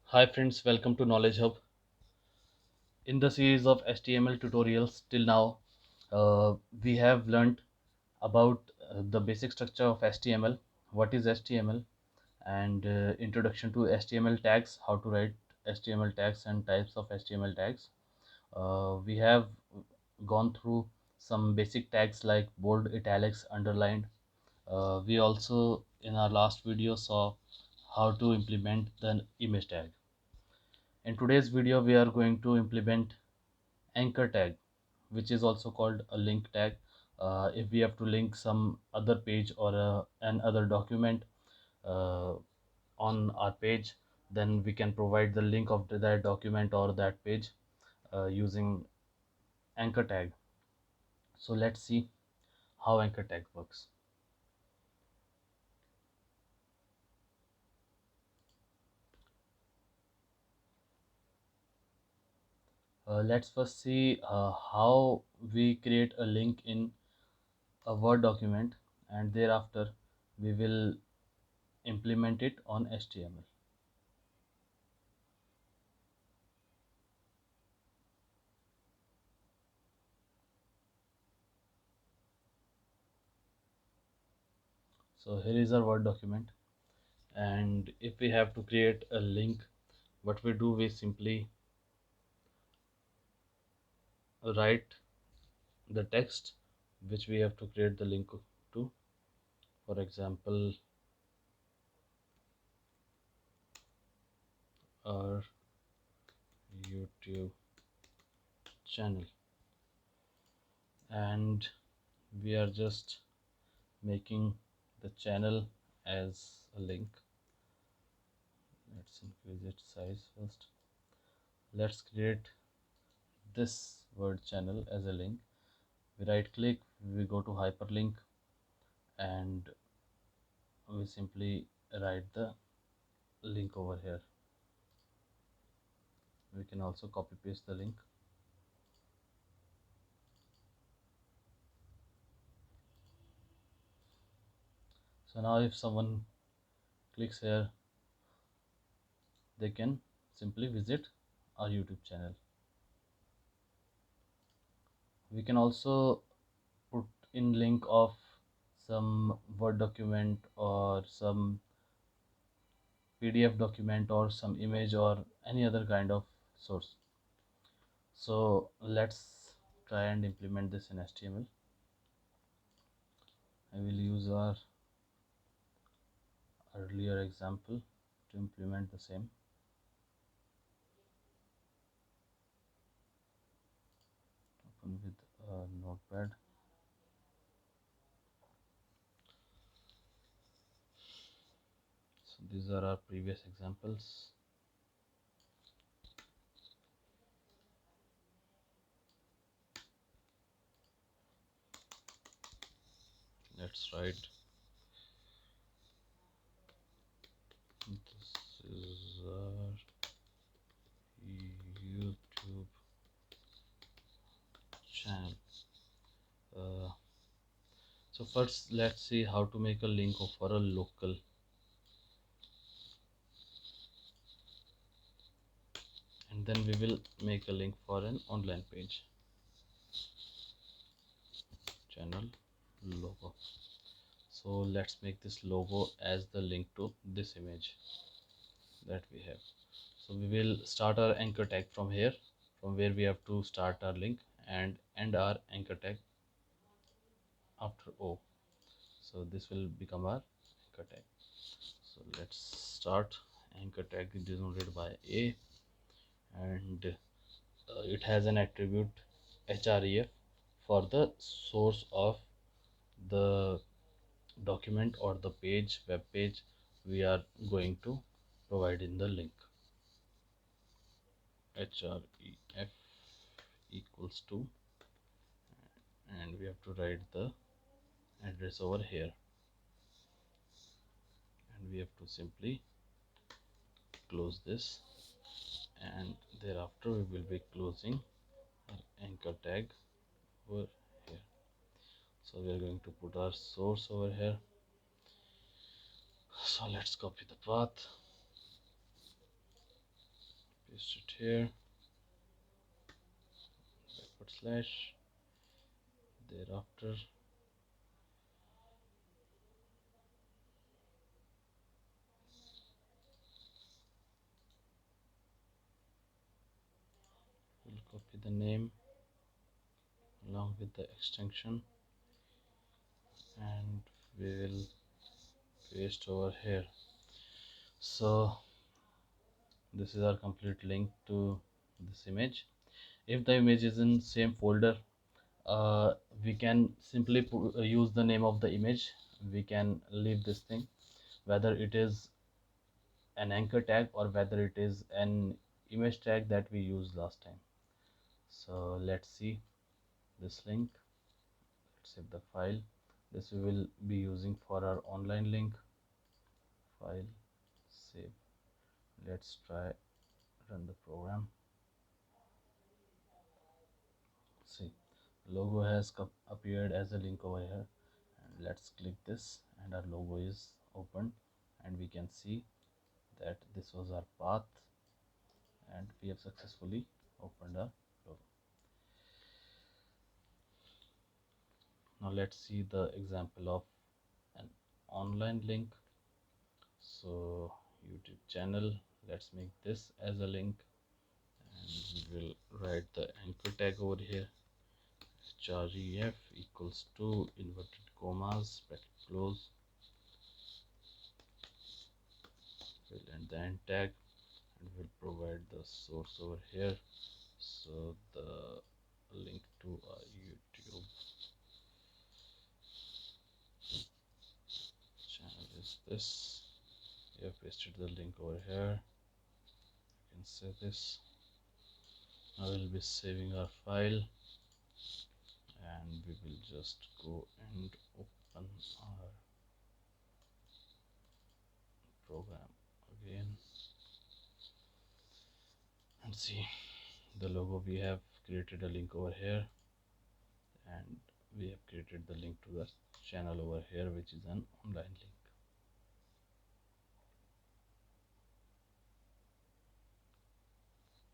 Hi friends, welcome to Knowledge Hub. In the series of HTML tutorials till now, we have learned about the basic structure of HTML, what is HTML, and introduction to HTML tags, how to write HTML tags and types of HTML tags. We have gone through some basic tags like bold, italics, underlined. We also in our last video saw how to implement the image tag. In today's video, we are going to implement anchor tag, which is also called a link tag. If we have to link some other page or an other document uh, on our page, then we can provide the link of that document or that page using anchor tag. So let's see how anchor tag works. Let's first see how we create a link in a Word document, and thereafter we will implement it on HTML. So here is our Word document, and if we have to create a link, what we do, we simply write the text which we have to create the link to. For example, our YouTube channel, and we are just making the channel as a link. Let's increase its size first. Let's create this word channel as a link. We right click, we go to hyperlink, and we simply write the link over here. We can also copy paste the link. So now if someone clicks here, they can simply visit our YouTube channel. We can also put in link of some Word document or some PDF document or some image or any other kind of source. So let's try and implement this in HTML. I will use our earlier example to implement the same. Open with a notepad. So these are our previous examples. Let's write, this is our YouTube channel. So first let's see how to make a link for a local, and then we will make a link for an online page. Channel logo. So let's make this logo as the link to this image that we have. So we will start our anchor tag from here, from where we have to start our link, and end our anchor tag after O. So this will become our anchor tag. So let's start. Anchor tag is denoted by A, and it has an attribute href for the source of the document or the page, web page we are going to provide in the link. Href equals to, and we have to write the address over here, and we have to simply close this, and thereafter we will be closing our anchor tag over here. So we are going to put our source over here. So let's copy the path, paste it here, backward slash, thereafter we'll copy the name along with the extension, and we will paste over here. So this is our complete link to this image. If the image is in same folder, we can simply use the name of the image. We can leave this thing, whether it is an anchor tag or whether it is an image tag that we used last time. So let's see this link. Let's save the file. This we will be using for our online link. File, save. Let's try run the program. See, logo has appeared as a link over here, and let's click this and our logo is open, and we can see that this was our path and we have successfully opened our logo. Now let's see the example of an online link. So YouTube channel, let's make this as a link, and we will write the anchor tag over here, char ref equals to inverted commas bracket close, we'll end the end tag, and we'll provide the source over here. So the link to our YouTube channel is this. We have pasted the link over here. You can save this. Now we'll be saving our file, and we will just go and open our program again and see the logo. We have created a link over here, and we have created the link to the channel over here, which is an online link.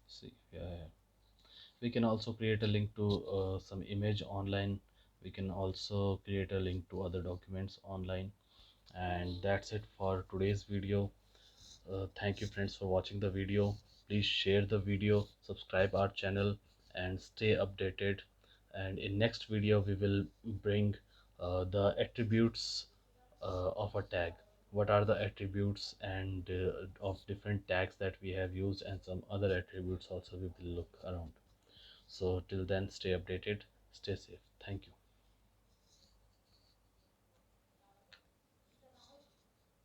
See, yeah, we can also create a link to some image online. We can also create a link to other documents online. And that's it for today's video. Thank you friends for watching the video. Please share the video, subscribe our channel, and stay updated. And in next video we will bring the attributes of a tag. What are the attributes and of different tags that we have used, and some other attributes also we will look around. So till then, stay updated, stay safe. Thank you.